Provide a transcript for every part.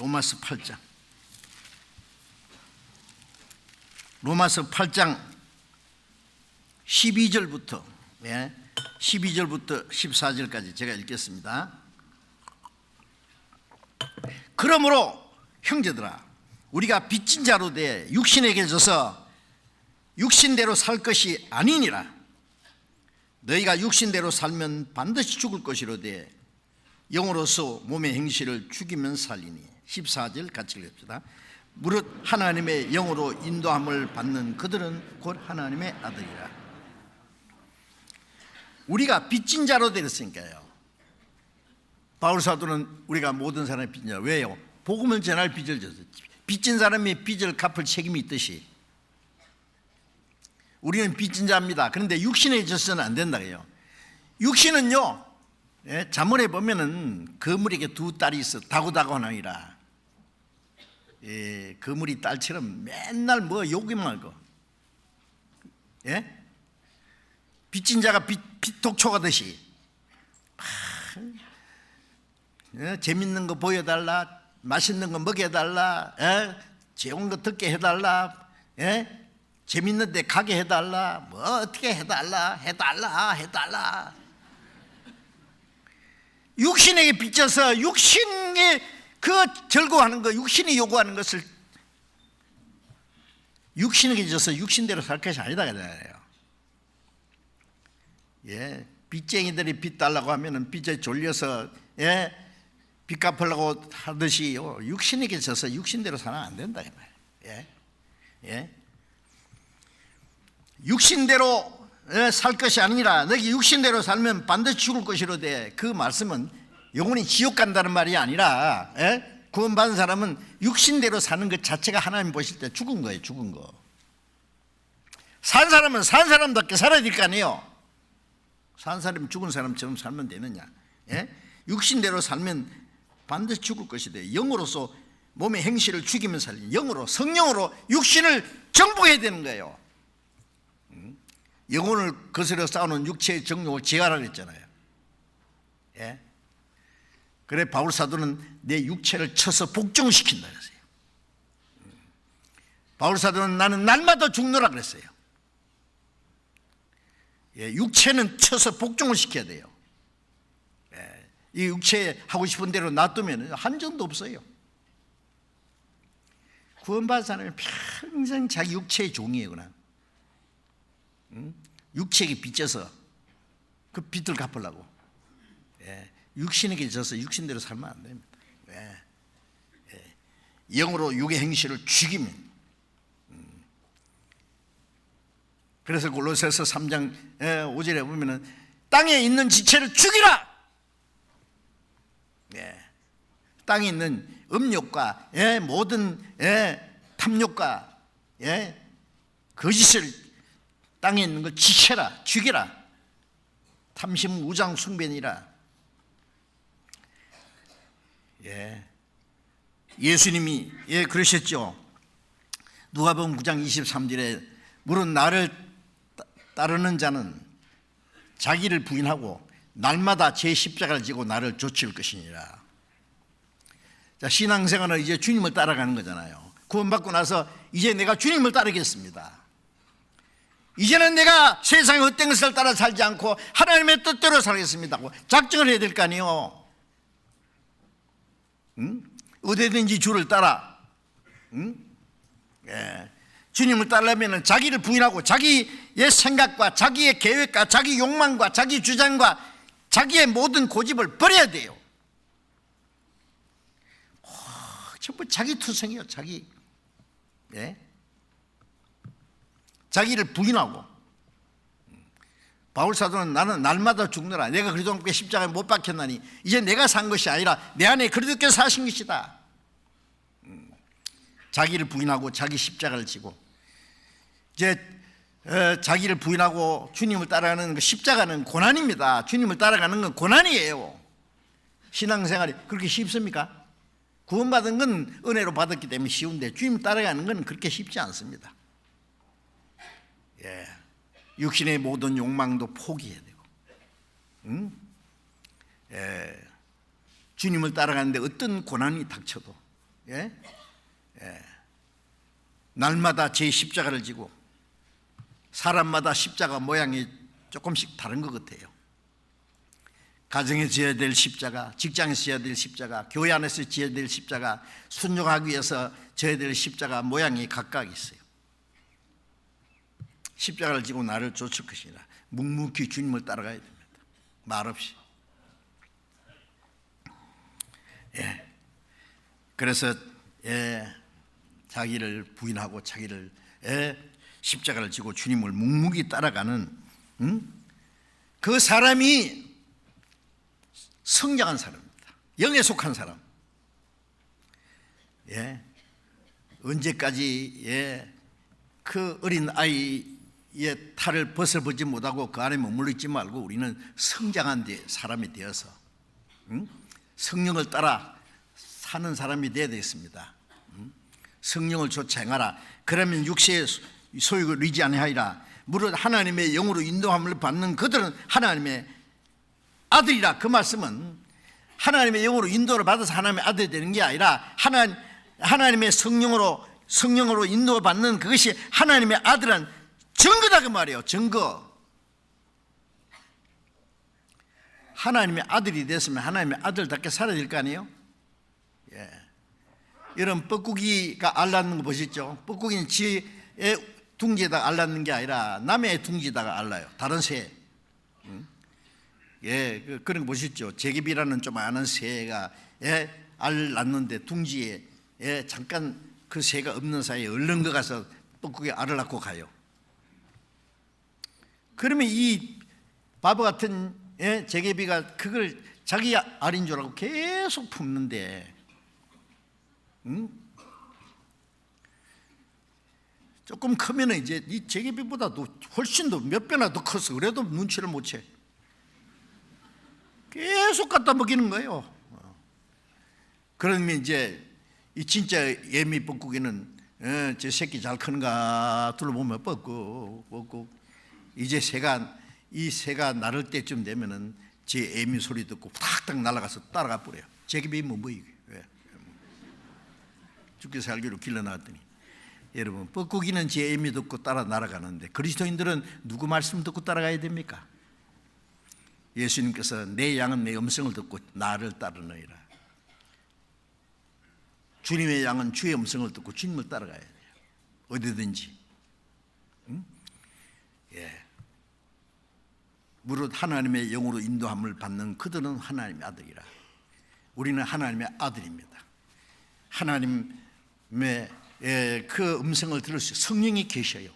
로마서 8장. 로마서 8장 12절부터 14절까지 제가 읽겠습니다. 그러므로 형제들아, 우리가 빚진 자로 돼 육신에게 져서 육신대로 살 것이 아니니라. 너희가 육신대로 살면 반드시 죽을 것이로되 영으로서 몸의 행실을 죽이면 살리니. 14절 같이 읽읍시다. 무릇 하나님의 영으로 인도함을 받는 그들은 곧 하나님의 아들이라. 우리가 빚진 자로 되었으니까요. 바울사도는 우리가 모든 사람의 빚진 자. 왜요? 복음을 전할 빚을 졌어요. 빚진 사람이 빚을 갚을 책임이 있듯이 우리는 빚진 자입니다. 그런데 육신에 져서는 안 된다고요. 육신은요, 자문에 보면은 거물에게 두 딸이 있어 다구다구하니라. 거물이 딸처럼 맨날 뭐 욕이만 하고, 빚진 자가 빚 독촉하듯이 재밌는 거 보여달라, 맛있는 거 먹여달라, 좋은 거 듣게 해달라, 재밌는 데 가게 해달라, 뭐 어떻게 해달라. 육신에게 빚져서 육신에 그 절거하는 거, 육신이 요구하는 것을 육신에게 져서 육신대로 살 것이 아니다 그러잖아요. 빚쟁이들이 빚 달라고 하면은 빚에 졸려서 빚 갚으려고 하듯이 육신에게 져서 육신대로 살면 안 된다 그 말이에요. 육신대로 살 것이 아니라 너희 육신대로 살면 반드시 죽을 것이로되, 그 말씀은 영혼이 지옥 간다는 말이 아니라 구원받은 사람은 육신대로 사는 것 자체가 하나님 보실 때 죽은 거예요. 죽은 거. 산 사람은 산 사람답게 살아야 될 거 아니에요. 산 사람이 죽은 사람처럼 살면 되느냐. 육신대로 살면 반드시 죽을 것이다. 영으로서 몸의 행실을 죽이면 살리는, 영으로, 성령으로 육신을 정복해야 되는 거예요. 영혼을 거스려 싸우는 육체의 정욕을 제어하라 그랬잖아요. 그래 바울 사도는 내 육체를 쳐서 복종시킨다 그랬어요. 바울 사도는 나는 날마다 죽노라 그랬어요. 육체는 쳐서 복종을 시켜야 돼요. 이 육체 하고 싶은 대로 놔두면 한전도 없어요. 구원받은 사람이 평생 자기 육체의 종이에요. 그냥 육체에게 빚져서 그 빚을 갚으려고 육신에게 져서 육신대로 살면 안 됩니다. 영으로 육의 행실을 죽이면. 그래서 골로새서 3장 5절에 보면은 땅에 있는 지체를 죽이라. 땅에 있는 음욕과 모든 탐욕과 거짓을 땅에 있는 걸 지켜라, 죽여라. 탐심 우상 숭배니라. 예수님이 그러셨죠. 누가복음 9장 23절에 무릇 나를 따르는 자는 자기를 부인하고 날마다 제 십자가를 지고 나를 좇을 것이니라. 자, 신앙생활은 이제 주님을 따라가는 거잖아요. 구원받고 나서 이제 내가 주님을 따르겠습니다. 이제는 내가 세상의 헛된 것을 따라 살지 않고 하나님의 뜻대로 살겠습니다 하고 작정을 해야 될 거 아니에요. 어디든지 주를 따라. 주님을 따르려면 자기를 부인하고 자기의 생각과 자기의 계획과 자기 욕망과 자기 주장과 자기의 모든 고집을 버려야 돼요. 전부 자기 투성이에요. 자기를 부인하고. 바울 사도는 나는 날마다 죽느라 내가 그리스도와 함께 십자가에 못 박혔나니 이제 내가 산 것이 아니라 내 안에 그리스도께서 사신 것이다. 자기를 부인하고 자기 십자가를 지고 이제 자기를 부인하고 주님을 따라가는 그 십자가는 고난입니다. 주님을 따라가는 건 고난이에요. 신앙생활이 그렇게 쉽습니까? 구원받은 건 은혜로 받았기 때문에 쉬운데 주님 따라가는 건 그렇게 쉽지 않습니다. 육신의 모든 욕망도 포기해야 되고, 주님을 따라가는데 어떤 고난이 닥쳐도 예? 예. 날마다 제 십자가를 지고, 사람마다 십자가 모양이 조금씩 다른 것 같아요. 가정에 지어야 될 십자가, 직장에서 지어야 될 십자가, 교회 안에서 지어야 될 십자가, 순종하기 위해서 지어야 될 십자가 모양이 각각 있어요. 십자가를 지고 나를 쫓을 것이라. 묵묵히 주님을 따라가야 됩니다. 말없이. 예. 그래서 자기를 부인하고 자기를 십자가를 지고 주님을 묵묵히 따라가는 그 사람이 성장한 사람입니다. 영에 속한 사람. 언제까지 그 어린 아이의 탈을 벗어보지 못하고 그 안에 머물러 있지 말고 우리는 성장한 사람이 되어서 성령을 따라 사는 사람이 되어야 되겠습니다. 성령을 쫓아 행하라. 그러면 육체의 소욕을 의지 아니하리라. 무릇 하나님의 영으로 인도함을 받는 그들은 하나님의 아들이라. 그 말씀은 하나님의 영으로 인도를 받아서 하나님의 아들이 되는 게 아니라 하나님의 성령으로 인도받는 그것이 하나님의 아들은 증거다 그 말이에요. 증거. 하나님의 아들이 됐으면 하나님의 아들답게 살아야 될 거 아니에요? 여러분 뻐꾸기가 알 낳는 거 보셨죠? 뻐꾸기는 지의 둥지에다가 알 낳는 게 아니라 남의 둥지에다가 알 낳아요. 다른 새. 그런 거 보셨죠? 제geb이라는 좀 아는 새가 알 낳는데 둥지에 잠깐 그 새가 없는 사이에 얼른 거 가서 뻐꾸기 알을 낳고 가요. 그러면 이 바보 같은 제개비가 그걸 자기 알인 줄 알고 계속 품는데 조금 크면 이제 이 제개비보다도 훨씬 더 몇 배나 더 커서 그래도 눈치를 못 채. 계속 갖다 먹이는 거예요. 그러면 이제 이 진짜 예미 뻐꾸기는 제 새끼 잘 크는가 둘러보면 뻐꾹 이제 이 새가 나를 때쯤 되면은 제 애미 소리 듣고 탁탁 날아가서 따라가 버려요. 제개비면 뭐이게 죽게 살기로 길러놨더니. 여러분 뻐꾸기는 제 애미 듣고 따라 날아가는데 그리스도인들은 누구 말씀 듣고 따라가야 됩니까? 예수님께서 내 양은 내 음성을 듣고 나를 따르느니라. 주님의 양은 주의 음성을 듣고 주님을 따라가야 돼요. 어디든지. 무릇 하나님의 영으로 인도함을 받는 그들은 하나님의 아들이라. 우리는 하나님의 아들입니다. 하나님의 그 음성을 들을 수 성령이 계셔요.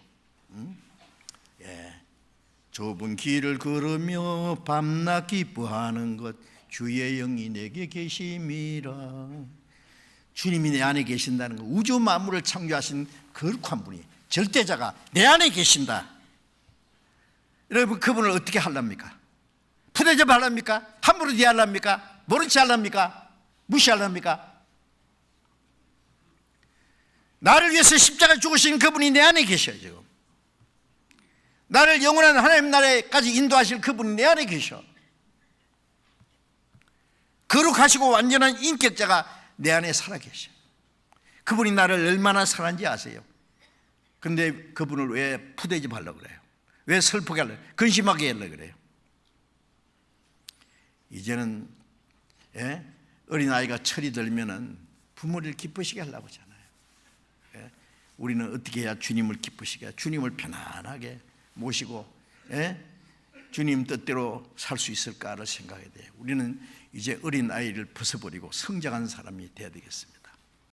좁은 길을 걸으며 밤낮 기뻐하는 것 주의 영이 내게 계심이라. 주님이 내 안에 계신다는 것, 우주 만물을 창조하신 거룩한 분이 절대자가 내 안에 계신다. 여러분 그분을 어떻게 하랍니까? 푸대접 하랍니까? 함부로 대하랍니까? 모른 체 하랍니까? 무시하랍니까? 나를 위해서 십자가 죽으신 그분이 내 안에 계셔요. 지금 나를 영원한 하나님 나라에까지 인도하실 그분이 내 안에 계셔. 거룩하시고 완전한 인격자가 내 안에 살아계셔. 그분이 나를 얼마나 사랑한지 아세요? 근데 그분을 왜 푸대접 하려고 그래요? 왜 슬프게 하려고 그래요? 근심하게 하려고 그래요? 이제는 어린아이가 철이 들면은 부모를 기쁘시게 하려고 하잖아요. 우리는 어떻게 해야 주님을 기쁘시게, 주님을 편안하게 모시고 주님 뜻대로 살 수 있을까를 생각해야 돼요. 우리는 이제 어린아이를 벗어버리고 성장한 사람이 되어야 되겠습니다.